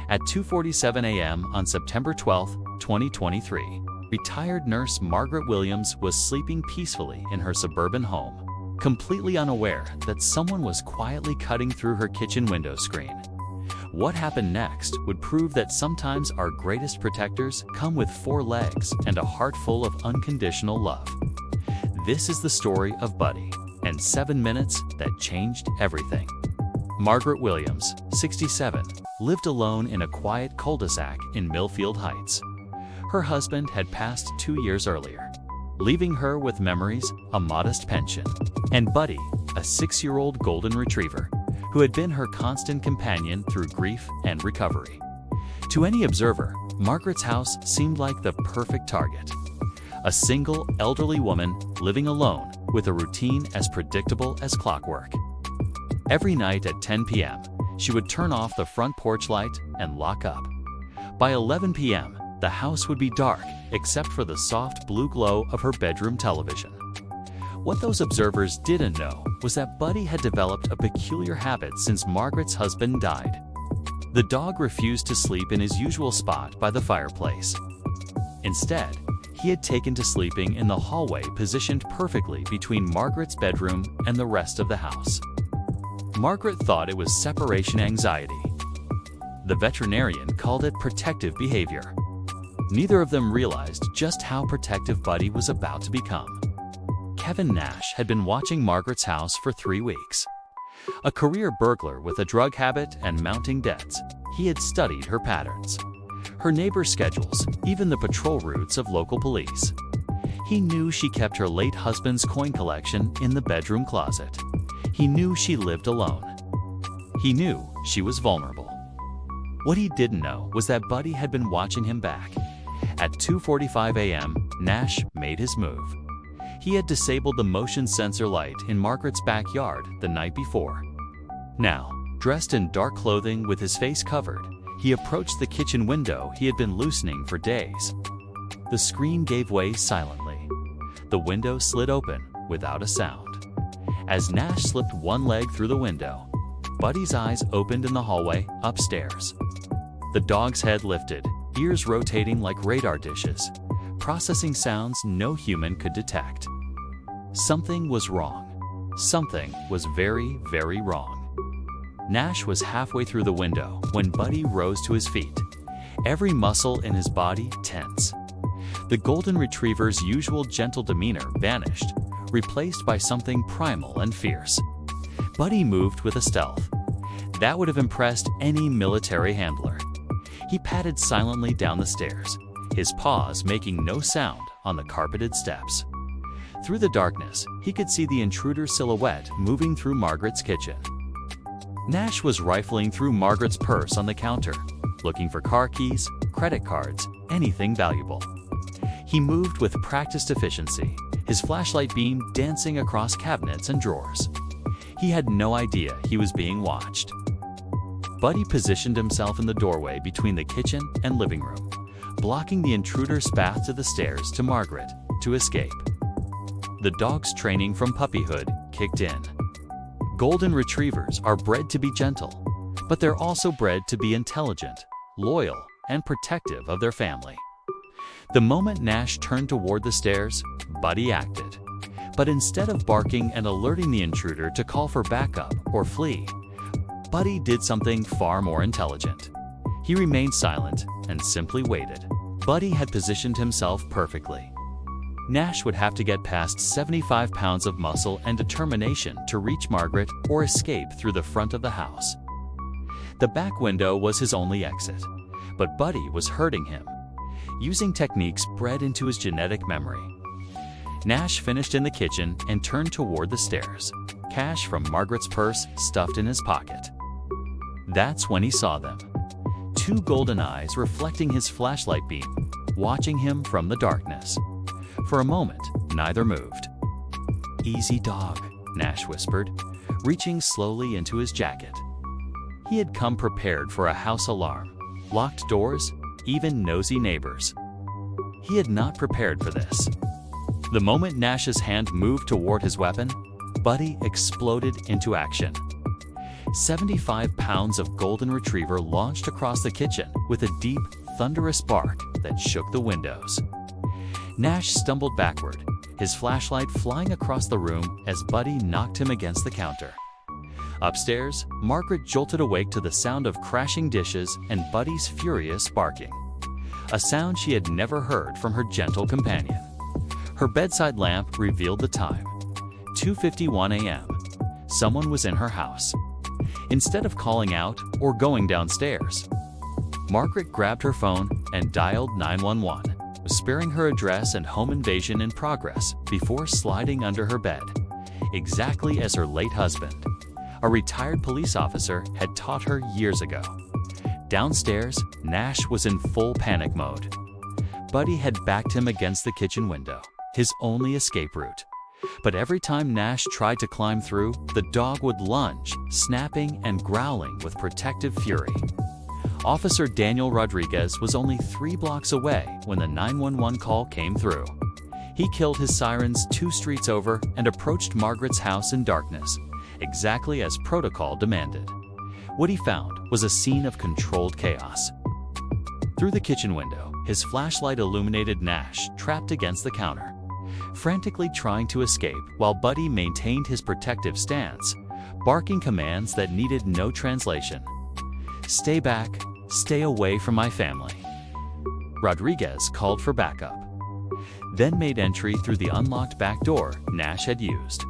At 2:47 a.m. on September 12, 2023, retired nurse Margaret Williams was sleeping peacefully in her suburban home, completely unaware that someone was quietly cutting through her kitchen window screen. What happened next would prove that sometimes our greatest protectors come with 4 legs and a heart full of unconditional love. This is the story of Buddy and 7 minutes that changed everything. Margaret Williams, 67, lived alone in a quiet cul-de-sac in Millfield Heights. Her husband had passed 2 years earlier, leaving her with memories, a modest pension, and Buddy, a 6-year-old golden retriever, who had been her constant companion through grief and recovery. To any observer, Margaret's house seemed like the perfect target. A single, elderly woman living alone with a routine as predictable as clockwork. Every night at 10 p.m., she would turn off the front porch light and lock up. By 11 p.m., the house would be dark except for the soft blue glow of her bedroom television. What those observers didn't know was that Buddy had developed a peculiar habit since Margaret's husband died. The dog refused to sleep in his usual spot by the fireplace. Instead, he had taken to sleeping in the hallway positioned perfectly between Margaret's bedroom and the rest of the house. Margaret thought it was separation anxiety. The veterinarian called it protective behavior. Neither of them realized just how protective Buddy was about to become. Kevin Nash had been watching Margaret's house for 3 weeks. A career burglar with a drug habit and mounting debts, he had studied her patterns, her neighbors' schedules, even the patrol routes of local police. He knew she kept her late husband's coin collection in the bedroom closet. He knew she lived alone. He knew she was vulnerable. What he didn't know was that Buddy had been watching him back. At 2:45 a.m., Nash made his move. He had disabled the motion sensor light in Margaret's backyard the night before. Now, dressed in dark clothing with his face covered, he approached the kitchen window he had been loosening for days. The screen gave way silently. The window slid open without a sound. As Nash slipped one leg through the window, Buddy's eyes opened in the hallway upstairs. The dog's head lifted, ears rotating like radar dishes, processing sounds no human could detect. Something was wrong. Something was very, very wrong. Nash was halfway through the window when Buddy rose to his feet, every muscle in his body tense. The golden retriever's usual gentle demeanor vanished, replaced by something primal and fierce. Buddy moved with a stealth that would have impressed any military handler. He padded silently down the stairs, his paws making no sound on the carpeted steps. Through the darkness, he could see the intruder's silhouette moving through Margaret's kitchen. Nash was rifling through Margaret's purse on the counter, looking for car keys, credit cards, anything valuable. He moved with practiced efficiency, his flashlight beam dancing across cabinets and drawers. He had no idea he was being watched. Buddy positioned himself in the doorway between the kitchen and living room, blocking the intruder's path to the stairs to Margaret to escape. The dog's training from puppyhood kicked in. Golden retrievers are bred to be gentle, but they're also bred to be intelligent, loyal, and protective of their family. The moment Nash turned toward the stairs, Buddy acted. But instead of barking and alerting the intruder to call for backup or flee, Buddy did something far more intelligent. He remained silent and simply waited. Buddy had positioned himself perfectly. Nash would have to get past 75 pounds of muscle and determination to reach Margaret or escape through the front of the house. The back window was his only exit, but Buddy was hurting him, using techniques bred into his genetic memory. Nash finished in the kitchen and turned toward the stairs, cash from Margaret's purse stuffed in his pocket. That's when he saw them. 2 golden eyes reflecting his flashlight beam, watching him from the darkness. For a moment, neither moved. "Easy dog," Nash whispered, reaching slowly into his jacket. He had come prepared for a house alarm, locked doors, even nosy neighbors. He had not prepared for this. The moment Nash's hand moved toward his weapon, Buddy exploded into action. 75 pounds of golden retriever launched across the kitchen with a deep, thunderous bark that shook the windows. Nash stumbled backward, his flashlight flying across the room as Buddy knocked him against the counter. Upstairs, Margaret jolted awake to the sound of crashing dishes and Buddy's furious barking, a sound she had never heard from her gentle companion. Her bedside lamp revealed the time, 2:51 a.m. Someone was in her house. Instead of calling out or going downstairs, Margaret grabbed her phone and dialed 911, sparing her address and home invasion in progress before sliding under her bed, exactly as her late husband, a retired police officer, had taught her years ago. Downstairs, Nash was in full panic mode. Buddy had backed him against the kitchen window, his only escape route. But every time Nash tried to climb through, the dog would lunge, snapping and growling with protective fury. Officer Daniel Rodriguez was only 3 blocks away when the 911 call came through. He killed his sirens 2 streets over and approached Margaret's house in darkness, exactly as protocol demanded. What he found was a scene of controlled chaos. Through the kitchen window, his flashlight illuminated Nash trapped against the counter, frantically trying to escape while Buddy maintained his protective stance, barking commands that needed no translation. "Stay back, stay away from my family." Rodriguez called for backup, then made entry through the unlocked back door Nash had used.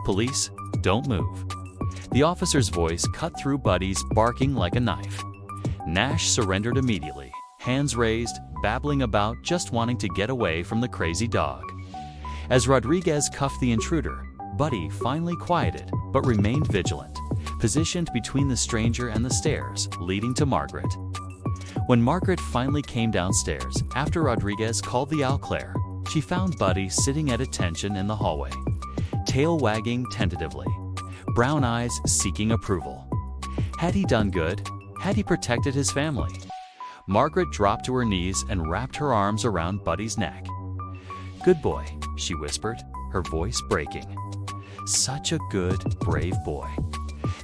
"Police, don't move." The officer's voice cut through Buddy's barking like a knife. Nash surrendered immediately, hands raised, babbling about just wanting to get away from the crazy dog. As Rodriguez cuffed the intruder, Buddy finally quieted but remained vigilant, positioned between the stranger and the stairs leading to Margaret. When Margaret finally came downstairs after Rodriguez called the Eau Claire, she found Buddy sitting at attention in the hallway, tail wagging tentatively, brown eyes seeking approval. Had he done good? Had he protected his family? Margaret dropped to her knees and wrapped her arms around Buddy's neck. "Good boy," she whispered, her voice breaking. "Such a good, brave boy."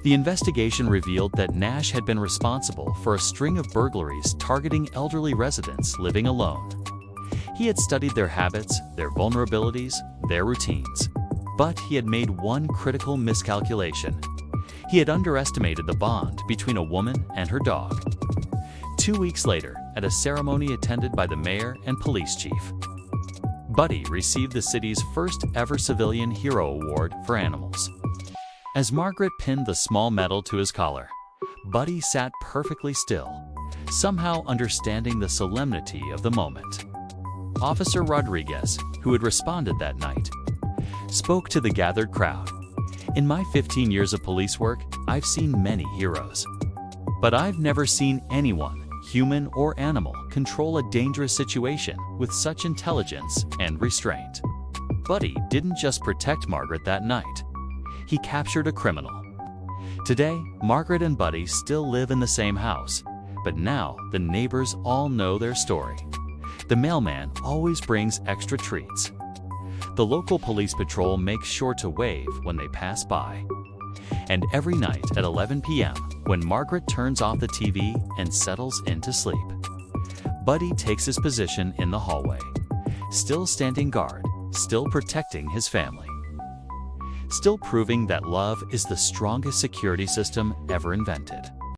The investigation revealed that Nash had been responsible for a string of burglaries targeting elderly residents living alone. He had studied their habits, their vulnerabilities, their routines. But he had made one critical miscalculation. He had underestimated the bond between a woman and her dog. 2 weeks later, at a ceremony attended by the mayor and police chief, Buddy received the city's first ever civilian hero award for animals. As Margaret pinned the small medal to his collar, Buddy sat perfectly still, somehow understanding the solemnity of the moment. Officer Rodriguez, who had responded that night, spoke to the gathered crowd. "In my 15 years of police work, I've seen many heroes. But I've never seen anyone, human or animal, control a dangerous situation with such intelligence and restraint." Buddy didn't just protect Margaret that night. He captured a criminal. Today, Margaret and Buddy still live in the same house, but now the neighbors all know their story. The mailman always brings extra treats. The local police patrol makes sure to wave when they pass by. And every night at 11 p.m., when Margaret turns off the TV and settles into sleep, Buddy takes his position in the hallway, still standing guard, still protecting his family, still proving that love is the strongest security system ever invented.